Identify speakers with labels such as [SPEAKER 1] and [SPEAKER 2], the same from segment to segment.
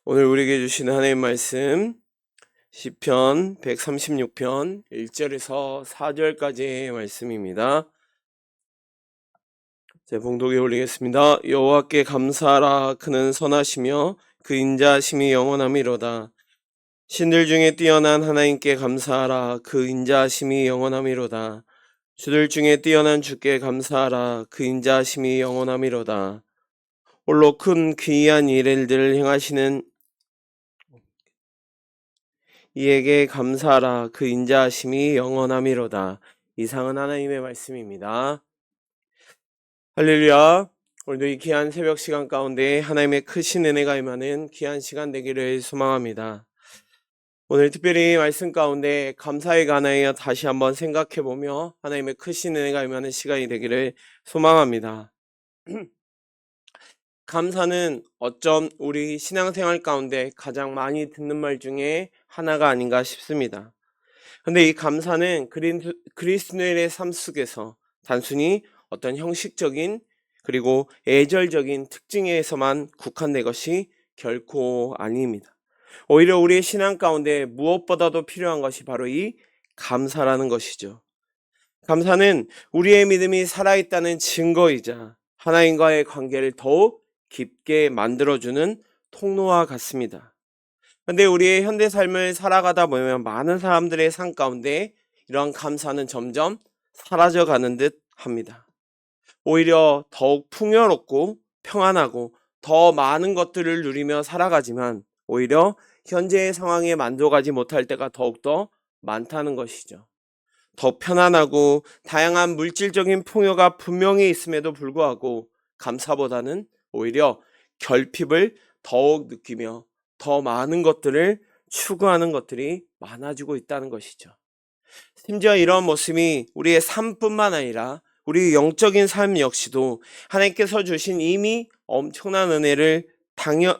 [SPEAKER 1] 오늘 우리에게 주시는 하나님 말씀 시편 136편 1절에서 4절까지의 말씀입니다. 제 봉독에 올리겠습니다. 여호와께 감사하라. 그는 선하시며 그 인자하심이 영원함이로다. 신들 중에 뛰어난 하나님께 감사하라. 그 인자하심이 영원함이로다. 주들 중에 뛰어난 주께 감사하라. 그 인자하심이 영원함이로다. 홀로 큰 귀한 일들을 행하시는 이에게 감사하라. 그 인자하심이 영원함이로다. 이상은 하나님의 말씀입니다. 할렐루야. 오늘도 이 귀한 새벽 시간 가운데 하나님의 크신 은혜가 임하는 귀한 시간 되기를 소망합니다. 오늘 특별히 말씀 가운데 감사에 관하여 다시 한번 생각해보며 하나님의 크신 은혜가 임하는 시간이 되기를 소망합니다. 감사는 어쩜 우리 신앙생활 가운데 가장 많이 듣는 말 중에 하나가 아닌가 싶습니다. 근데 이 감사는 그리스도인의 삶 속에서 단순히 어떤 형식적인 그리고 예절적인 특징에서만 국한된 것이 결코 아닙니다. 오히려 우리의 신앙 가운데 무엇보다도 필요한 것이 바로 이 감사라는 것이죠. 감사는 우리의 믿음이 살아있다는 증거이자 하나님과의 관계를 더욱 깊게 만들어주는 통로와 같습니다. 근데 우리의 현대 삶을 살아가다 보면 많은 사람들의 삶 가운데 이러한 감사는 점점 사라져가는 듯 합니다. 오히려 더욱 풍요롭고 평안하고 더 많은 것들을 누리며 살아가지만 오히려 현재의 상황에 만족하지 못할 때가 더욱더 많다는 것이죠. 더 편안하고 다양한 물질적인 풍요가 분명히 있음에도 불구하고 감사보다는 오히려 결핍을 더욱 느끼며 더 많은 것들을 추구하는 것들이 많아지고 있다는 것이죠. 심지어 이런 모습이 우리의 삶뿐만 아니라 우리 영적인 삶 역시도 하나님께서 주신 이미 엄청난 은혜를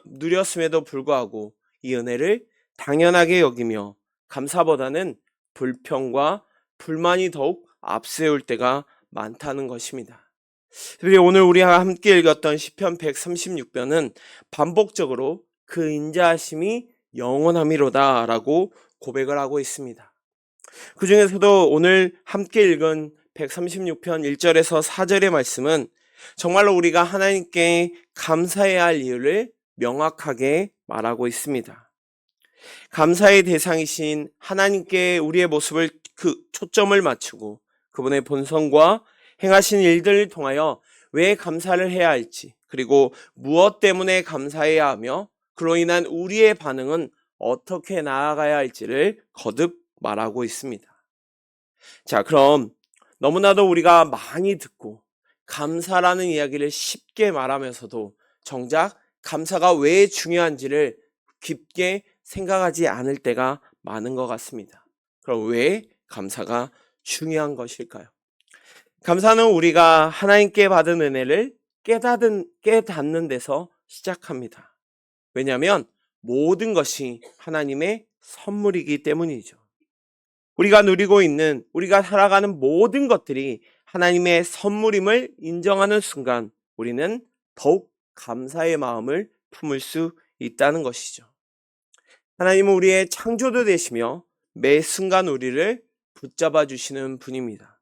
[SPEAKER 1] 누렸음에도 불구하고 이 은혜를 당연하게 여기며 감사보다는 불평과 불만이 더욱 앞세울 때가 많다는 것입니다. 그리고 오늘 우리가 함께 읽었던 시편 136편은 반복적으로 그 인자하심이 영원함이로다 라고 고백을 하고 있습니다. 그 중에서도 오늘 함께 읽은 136편 1절에서 4절의 말씀은 정말로 우리가 하나님께 감사해야 할 이유를 명확하게 말하고 있습니다. 감사의 대상이신 하나님께 우리의 모습을 초점을 맞추고 그분의 본성과 행하신 일들을 통하여 왜 감사를 해야 할지 그리고 무엇 때문에 감사해야 하며 그로 인한 우리의 반응은 어떻게 나아가야 할지를 거듭 말하고 있습니다. 자, 그럼 너무나도 우리가 많이 듣고 감사라는 이야기를 쉽게 말하면서도 정작 감사가 왜 중요한지를 깊게 생각하지 않을 때가 많은 것 같습니다. 그럼 왜 감사가 중요한 것일까요? 감사는 우리가 하나님께 받은 은혜를 깨닫는 데서 시작합니다. 왜냐하면 모든 것이 하나님의 선물이기 때문이죠. 우리가 누리고 있는, 우리가 살아가는 모든 것들이 하나님의 선물임을 인정하는 순간 우리는 더욱 감사의 마음을 품을 수 있다는 것이죠. 하나님은 우리의 창조도 되시며 매 순간 우리를 붙잡아 주시는 분입니다.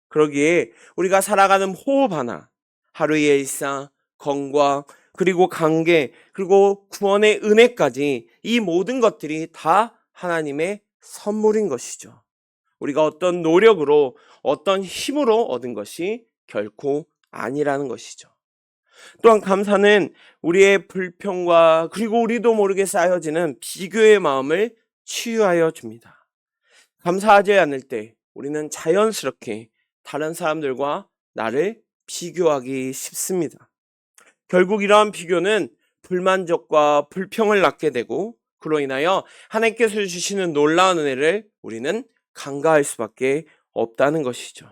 [SPEAKER 1] 그러기에 우리가 살아가는 호흡 하나, 하루의 일상, 건강, 그리고 관계, 그리고 구원의 은혜까지 이 모든 것들이 다 하나님의 선물인 것이죠. 우리가 어떤 노력으로, 어떤 힘으로 얻은 것이 결코 아니라는 것이죠. 또한 감사는 우리의 불평과 그리고 우리도 모르게 쌓여지는 비교의 마음을 치유하여 줍니다. 감사하지 않을 때 우리는 자연스럽게 다른 사람들과 나를 비교하기 쉽습니다. 결국 이러한 비교는 불만족과 불평을 낳게 되고 그로 인하여 하나님께서 주시는 놀라운 은혜를 우리는 간과할 수밖에 없다는 것이죠.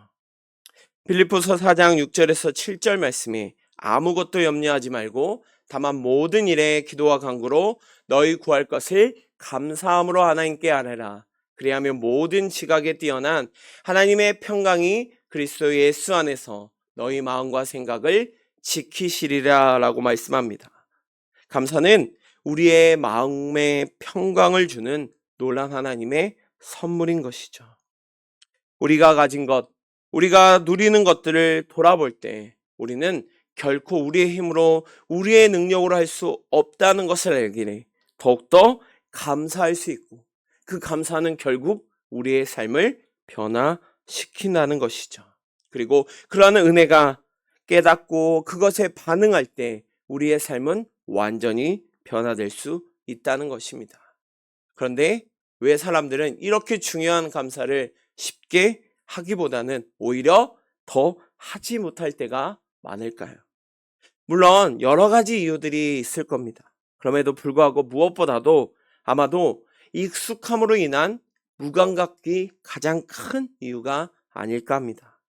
[SPEAKER 1] 빌립보서 4장 6절에서 7절 말씀에 아무것도 염려하지 말고 다만 모든 일에 기도와 간구로 너희 구할 것을 감사함으로 하나님께 아뢰라. 그리하면 모든 지각에 뛰어난 하나님의 평강이 그리스도 예수 안에서 너희 마음과 생각을 지키시리라 라고 말씀합니다. 감사는 우리의 마음에 평강을 주는 놀라운 하나님의 선물인 것이죠. 우리가 가진 것, 우리가 누리는 것들을 돌아볼 때 우리는 결코 우리의 힘으로 우리의 능력으로 할 수 없다는 것을 알기에 더욱더 감사할 수 있고, 그 감사는 결국 우리의 삶을 변화시킨다는 것이죠. 그리고 그러한 은혜가 깨닫고 그것에 반응할 때 우리의 삶은 완전히 변화될 수 있다는 것입니다. 그런데 왜 사람들은 이렇게 중요한 감사를 쉽게 하기보다는 오히려 더 하지 못할 때가 많을까요? 물론 여러 가지 이유들이 있을 겁니다. 그럼에도 불구하고 무엇보다도 아마도 익숙함으로 인한 무감각이 가장 큰 이유가 아닐까 합니다.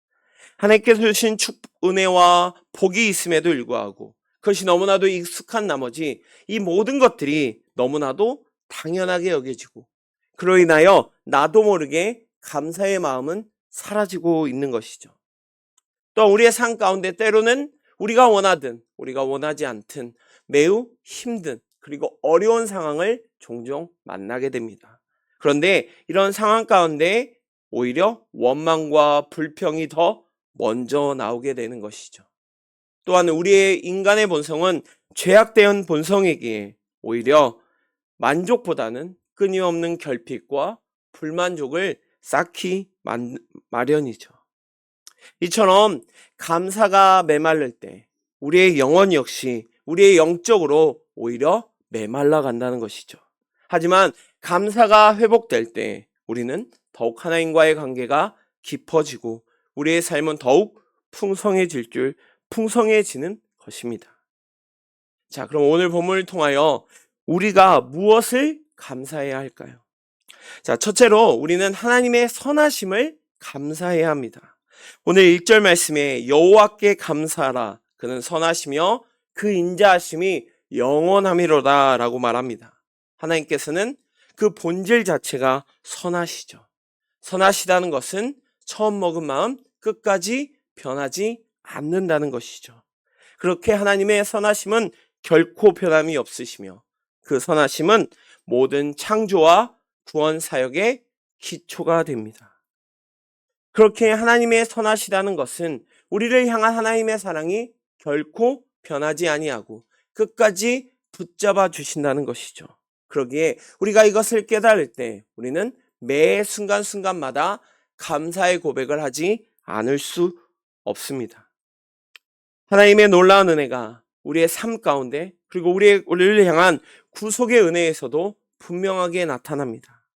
[SPEAKER 1] 하나님께서 주신 은혜와 복이 있음에도 불구하고 그것이 너무나도 익숙한 나머지 이 모든 것들이 너무나도 당연하게 여겨지고, 그로 인하여 나도 모르게 감사의 마음은 사라지고 있는 것이죠. 또 우리의 삶 가운데 때로는 우리가 원하든 우리가 원하지 않든 매우 힘든 그리고 어려운 상황을 종종 만나게 됩니다. 그런데 이런 상황 가운데 오히려 원망과 불평이 더 먼저 나오게 되는 것이죠. 또한 우리의 인간의 본성은 죄악된 본성이기에 오히려 만족보다는 끊임없는 결핍과 불만족을 쌓기 마련이죠. 이처럼 감사가 메말를 때 우리의 영혼 역시 우리의 영적으로 오히려 메말라 간다는 것이죠. 하지만 감사가 회복될 때 우리는 더욱 하나님과의 관계가 깊어지고 우리의 삶은 더욱 풍성해지는 것입니다. 자, 그럼 오늘 본문을 통하여 우리가 무엇을 감사해야 할까요? 자, 첫째로 우리는 하나님의 선하심을 감사해야 합니다. 오늘 1절 말씀에 여호와께 감사하라, 그는 선하시며 그 인자하심이 영원함이로다 라고 말합니다. 하나님께서는 그 본질 자체가 선하시죠. 선하시다는 것은 처음 먹은 마음 끝까지 변하지 않는다는 것이죠. 그렇게 하나님의 선하심은 결코 변함이 없으시며 그 선하심은 모든 창조와 구원 사역의 기초가 됩니다. 그렇게 하나님의 선하시다는 것은 우리를 향한 하나님의 사랑이 결코 변하지 아니하고 끝까지 붙잡아 주신다는 것이죠. 그러기에 우리가 이것을 깨달을 때 우리는 매 순간순간마다 감사의 고백을 하지 않을 수 없습니다. 하나님의 놀라운 은혜가 우리의 삶 가운데 그리고 우리를 향한 구속의 은혜에서도 분명하게 나타납니다.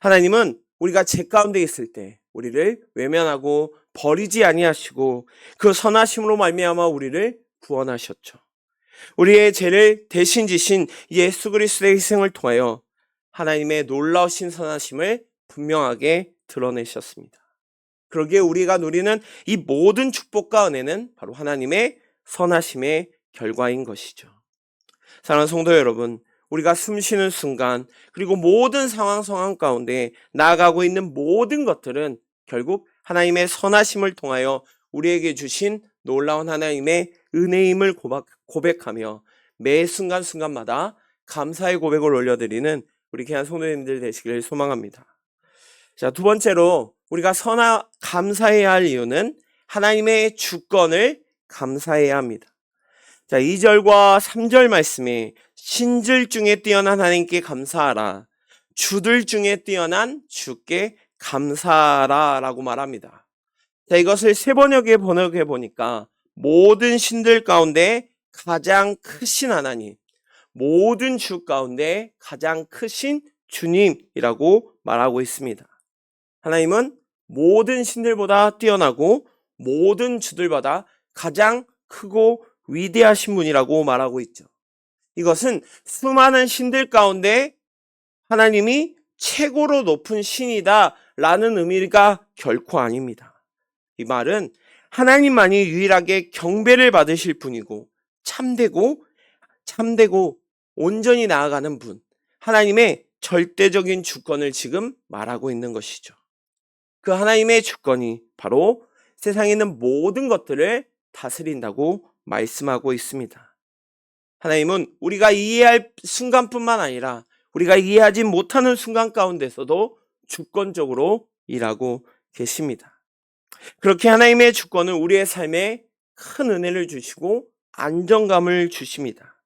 [SPEAKER 1] 하나님은 우리가 죄 가운데 있을 때 우리를 외면하고 버리지 아니하시고 그 선하심으로 말미암아 우리를 구원하셨죠. 우리의 죄를 대신 지신 예수 그리스도의 희생을 통하여 하나님의 놀라우신 선하심을 분명하게 드러내셨습니다. 그러기에 우리가 누리는 이 모든 축복과 은혜는 바로 하나님의 선하심의 결과인 것이죠. 사랑하는 성도 여러분, 우리가 숨쉬는 순간 그리고 모든 상황 가운데 나아가고 있는 모든 것들은 결국 하나님의 선하심을 통하여 우리에게 주신 놀라운 하나님의 은혜임을 고백하며 매 순간순간마다 감사의 고백을 올려드리는 우리 귀한 성도님들 되시기를 소망합니다. 자, 두 번째로 우리가 감사해야 할 이유는 하나님의 주권을 감사해야 합니다. 자, 2절과 3절 말씀에 신들 중에 뛰어난 하나님께 감사하라, 주들 중에 뛰어난 주께 감사하라 라고 말합니다. 자, 이것을 세번역에 번역해 보니까 모든 신들 가운데 가장 크신 하나님, 모든 주 가운데 가장 크신 주님이라고 말하고 있습니다. 하나님은 모든 신들보다 뛰어나고 모든 주들보다 가장 크고 위대하신 분이라고 말하고 있죠. 이것은 수많은 신들 가운데 하나님이 최고로 높은 신이다 라는 의미가 결코 아닙니다. 이 말은 하나님만이 유일하게 경배를 받으실 분이고 참되고 온전히 나아가는 분, 하나님의 절대적인 주권을 지금 말하고 있는 것이죠. 그 하나님의 주권이 바로 세상에 있는 모든 것들을 다스린다고 말씀하고 있습니다. 하나님은 우리가 이해할 순간뿐만 아니라 우리가 이해하지 못하는 순간 가운데서도 주권적으로 일하고 계십니다. 그렇게 하나님의 주권은 우리의 삶에 큰 은혜를 주시고 안정감을 주십니다.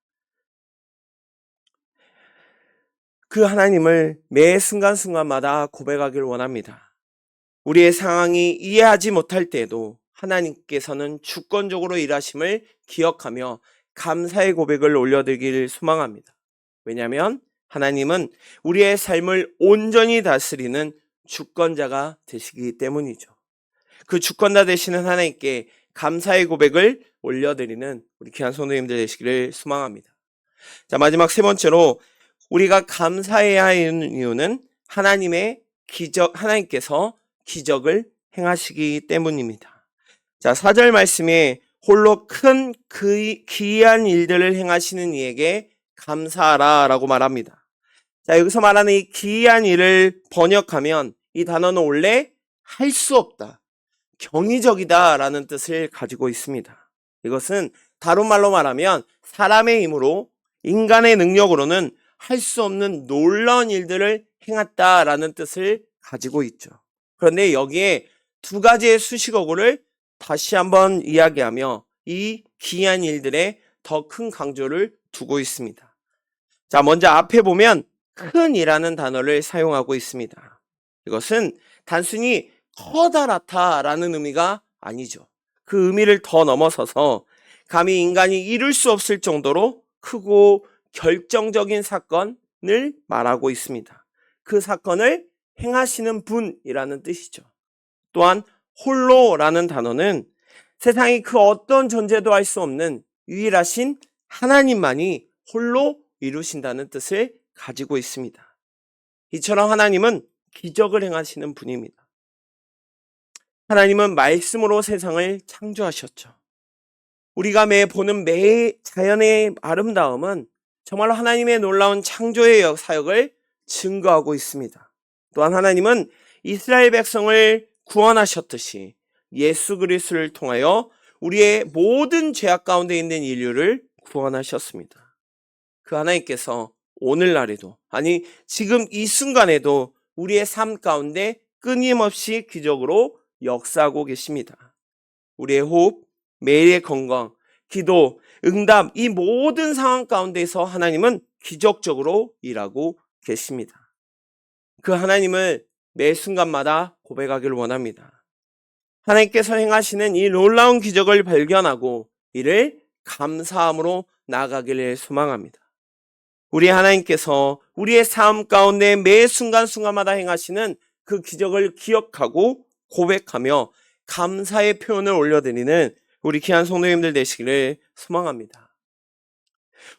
[SPEAKER 1] 그 하나님을 매 순간순간마다 고백하길 원합니다. 우리의 상황이 이해하지 못할 때에도 하나님께서는 주권적으로 일하심을 기억하며 감사의 고백을 올려드리길 소망합니다. 왜냐하면 하나님은 우리의 삶을 온전히 다스리는 주권자가 되시기 때문이죠. 그 주권자 되시는 하나님께 감사의 고백을 올려드리는 우리 귀한 성도님들 되시기를 소망합니다. 자, 마지막 세 번째로 우리가 감사해야 하는 이유는 하나님께서 기적을 행하시기 때문입니다. 자, 4절 말씀에 홀로 큰 기이한 일들을 행하시는 이에게 감사하라 라고 말합니다. 자, 여기서 말하는 이 기이한 일을 번역하면 이 단어는 원래 할 수 없다, 경이적이다 라는 뜻을 가지고 있습니다. 이것은 다른 말로 말하면 사람의 힘으로, 인간의 능력으로는 할 수 없는 놀라운 일들을 행했다라는 뜻을 가지고 있죠. 그런데 여기에 두 가지의 수식어구를 다시 한번 이야기하며 이 기이한 일들에 더 큰 강조를 두고 있습니다. 자, 먼저 앞에 보면 큰이라는 단어를 사용하고 있습니다. 이것은 단순히 커다랗다라는 의미가 아니죠. 그 의미를 더 넘어서서 감히 인간이 이룰 수 없을 정도로 크고 결정적인 사건을 말하고 있습니다. 그 사건을 행하시는 분이라는 뜻이죠. 또한 홀로라는 단어는 세상이 그 어떤 존재도 할 수 없는 유일하신 하나님만이 홀로 이루신다는 뜻을 가지고 있습니다. 이처럼 하나님은 기적을 행하시는 분입니다. 하나님은 말씀으로 세상을 창조하셨죠. 우리가 보는 매 자연의 아름다움은 정말로 하나님의 놀라운 창조의 사역을 증거하고 있습니다. 또한 하나님은 이스라엘 백성을 구원하셨듯이 예수 그리스도를 통하여 우리의 모든 죄악 가운데 있는 인류를 구원하셨습니다. 그 하나님께서 오늘날에도, 아니 지금 이 순간에도 우리의 삶 가운데 끊임없이 기적으로 역사하고 계십니다. 우리의 호흡, 매일의 건강, 기도, 응답, 이 모든 상황 가운데서 하나님은 기적적으로 일하고 계십니다. 그 하나님을 매 순간마다 고백하기를 원합니다. 하나님께서 행하시는 이 놀라운 기적을 발견하고 이를 감사함으로 나아가기를 소망합니다. 우리 하나님께서 우리의 삶 가운데 매 순간순간마다 행하시는 그 기적을 기억하고 고백하며 감사의 표현을 올려드리는 우리 귀한 성도님들 되시기를 소망합니다.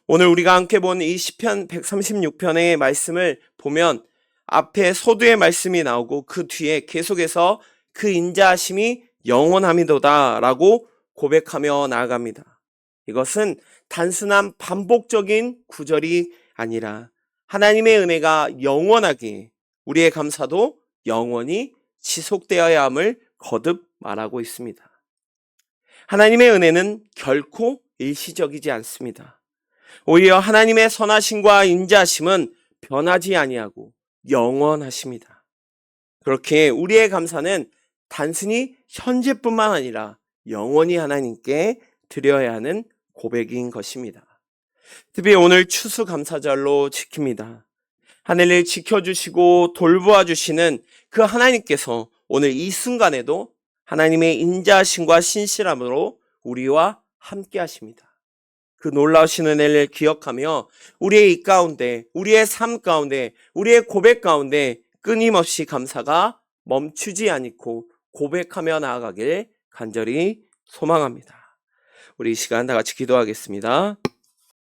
[SPEAKER 1] 오늘 우리가 함께 본 이 시편 136편의 말씀을 보면 앞에 소두의 말씀이 나오고 그 뒤에 계속해서 그 인자하심이 영원함이도다 라고 고백하며 나아갑니다. 이것은 단순한 반복적인 구절이 아니라 하나님의 은혜가 영원하게, 우리의 감사도 영원히 지속되어야 함을 거듭 말하고 있습니다. 하나님의 은혜는 결코 일시적이지 않습니다. 오히려 하나님의 선하심과 인자하심은 변하지 아니하고 영원하십니다. 그렇게 우리의 감사는 단순히 현재뿐만 아니라 영원히 하나님께 드려야 하는 고백인 것입니다. 특히 오늘 추수감사절로 지킵니다. 하늘을 지켜주시고 돌보아 주시는 그 하나님께서 오늘 이 순간에도 하나님의 인자하심과 신실함으로 우리와 함께 하십니다. 그 놀라우신 은혜를 기억하며 우리의 이 가운데, 우리의 삶 가운데, 우리의 고백 가운데 끊임없이 감사가 멈추지 않고 고백하며 나아가길 간절히 소망합니다. 우리 이 시간 다 같이 기도하겠습니다.